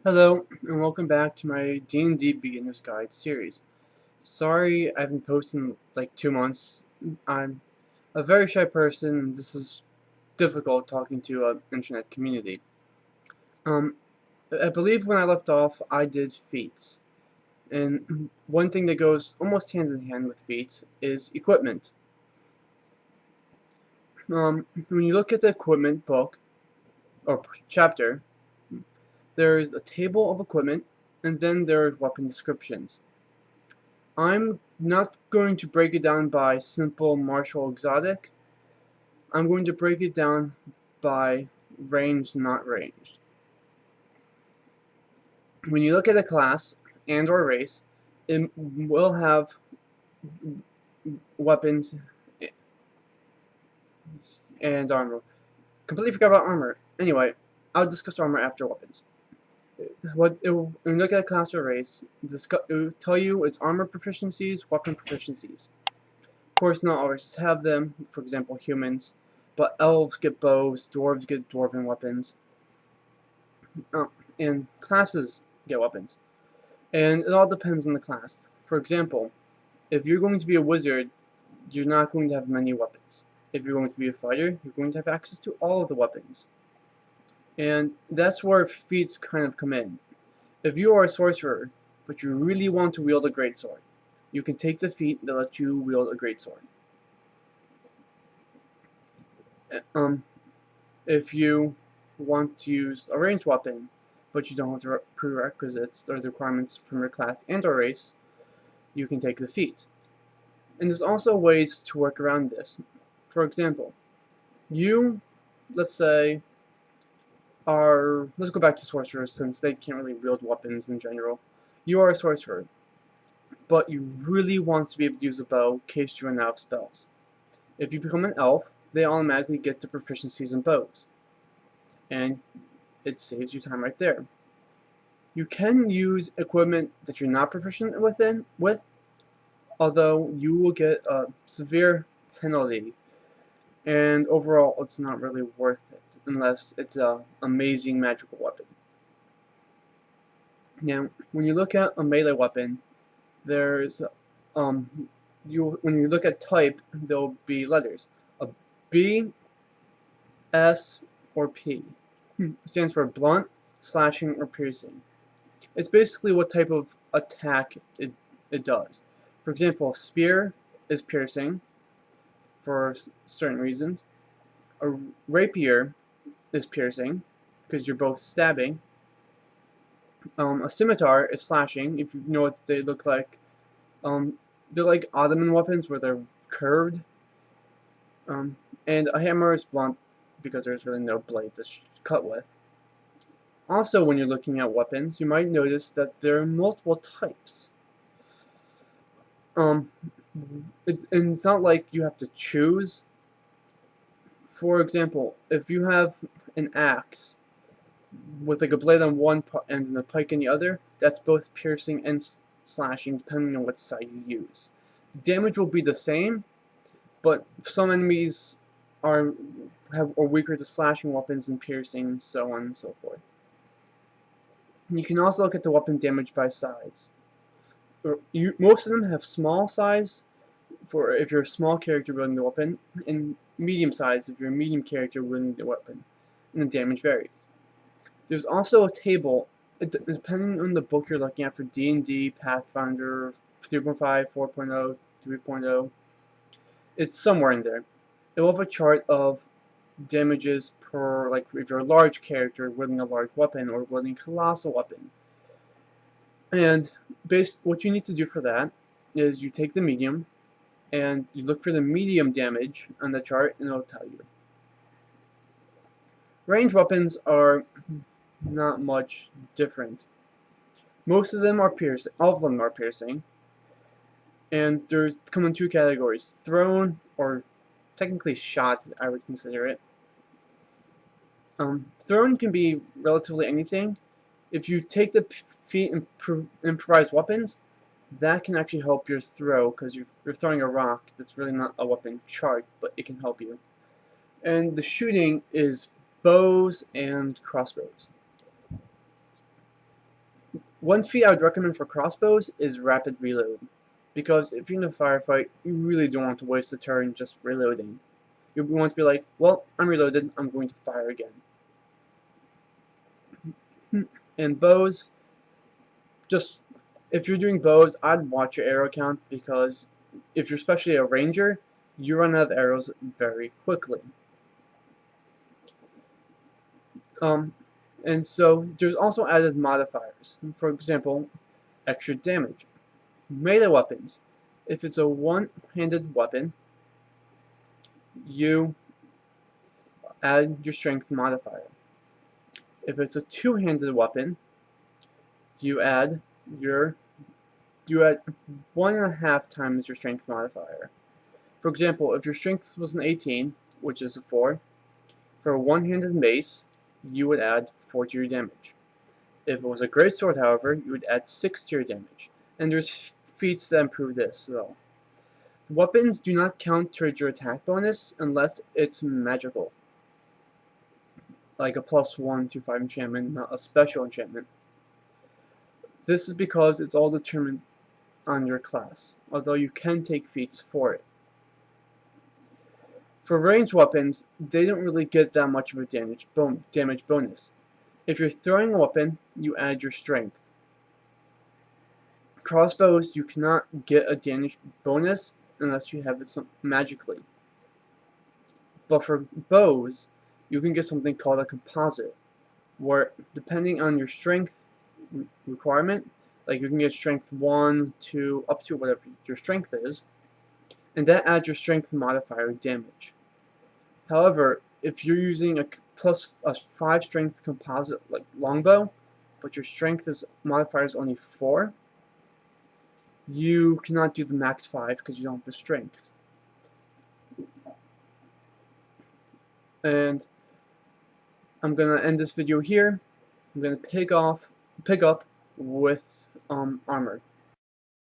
Hello, and welcome back to my D&D Beginners Guide series. Sorry I've been posting like 2 months. I'm a very shy person, and this is difficult talking to an internet community. Um, I believe when I left off, I did feats. And one thing that goes almost hand in hand with feats is equipment. When you look at the equipment book, or chapter, there's a table of equipment, and then there are weapon descriptions. I'm not going to break it down by simple martial exotic. I'm going to break it down by ranged, not ranged. When you look at a class and or race, it will have weapons and armor. Completely forgot about armor. Anyway, I'll discuss armor after weapons. When you look at a class or race, it will tell you its armor proficiencies, weapon proficiencies. Of course, not all races have them. For example, humans, but elves get bows, dwarves get dwarven weapons, and classes get weapons. And it all depends on the class. For example, if you're going to be a wizard, you're not going to have many weapons. If you're going to be a fighter, you're going to have access to all of the weapons. And that's where feats kind of come in. If you are a sorcerer, but you really want to wield a greatsword, you can take the feat that lets you wield a greatsword. If you want to use a ranged weapon, but you don't have the prerequisites or the requirements from your class and or race, you can take the feat. And there's also ways to work around this. For example, you, let's say, let's go back to sorcerers since they can't really wield weapons in general. You are a sorcerer, but you really want to be able to use a bow in case you run out of spells. If you become an elf, they automatically get the proficiencies in bows, and it saves you time right there. You can use equipment that you're not proficient with, although you will get a severe penalty, and overall it's not really worth it unless it's an amazing magical weapon. Now, when you look at a melee weapon, there's when you look at type, there'll be letters. A B, S, or P. Stands for blunt, slashing, or piercing. It's basically what type of attack it does. For example, spear is piercing for certain reasons. A rapier is piercing because you're both stabbing. A scimitar is slashing. If you know what they look like, they're like Ottoman weapons where they're curved. And a hammer is blunt because there's really no blade to cut with. Also, when you're looking at weapons, you might notice that there are multiple types. And it's not like you have to choose. For example, if you have an axe with like a blade on one end and a pike on the other, that's both piercing and slashing depending on what side you use. The damage will be the same, but some enemies are weaker to slashing weapons and piercing, and so on and so forth. You can also look at the weapon damage by size. Most of them have small size for if you're a small character wielding the weapon, and medium size if you're a medium character wielding the weapon, and the damage varies. There's also a table, depending on the book you're looking at for D&D, Pathfinder, 3.5, 4.0, 3.0, it's somewhere in there. It will have a chart of damages per, like if you're a large character wielding a large weapon or wielding a colossal weapon. And what you need to do for that is you take the medium and you look for the medium damage on the chart and it'll tell you. Ranged weapons are not much different. Most of them are piercing, all of them are piercing, and there's come in two categories: thrown, or technically shot, I would consider it. Thrown can be relatively anything. If you take the feat and improvise weapons, that can actually help your throw because you're throwing a rock that's really not a weapon chart, but it can help you. And the shooting is bows and crossbows. One feat I would recommend for crossbows is rapid reload, because if you're in a firefight, you really don't want to waste a turn just reloading. You want to be like, well, I'm reloaded, I'm going to fire again. And bows, just if you're doing bows, I'd watch your arrow count, because if you're especially a ranger, you run out of arrows very quickly. And so there's also added modifiers. For example, extra damage. Melee weapons. If it's a one-handed weapon, you add your strength modifier. If it's a two-handed weapon, you add 1.5 times your strength modifier. For example, if your strength was an 18, which is a 4, for a one-handed mace, you would add 4 to your damage. If it was a greatsword, however, you would add 6 to your damage. And there's feats that improve this, though. Weapons do not count towards your attack bonus unless it's magical, like a +1 to 5 enchantment, not a special enchantment. This is because it's all determined on your class, although you can take feats for it. For ranged weapons, they don't really get that much of a damage bonus. If you're throwing a weapon, you add your strength. Crossbows, you cannot get a damage bonus unless you have it magically. But for bows, you can get something called a composite, where depending on your strength requirement, like you can get strength 1, 2, up to whatever your strength is, and that adds your strength modifier damage. However, if you're using a 5 strength composite like longbow, but your strength modifier is only 4, you cannot do the max 5 because you don't have the strength. And I'm gonna end this video here. I'm gonna pick up with armor.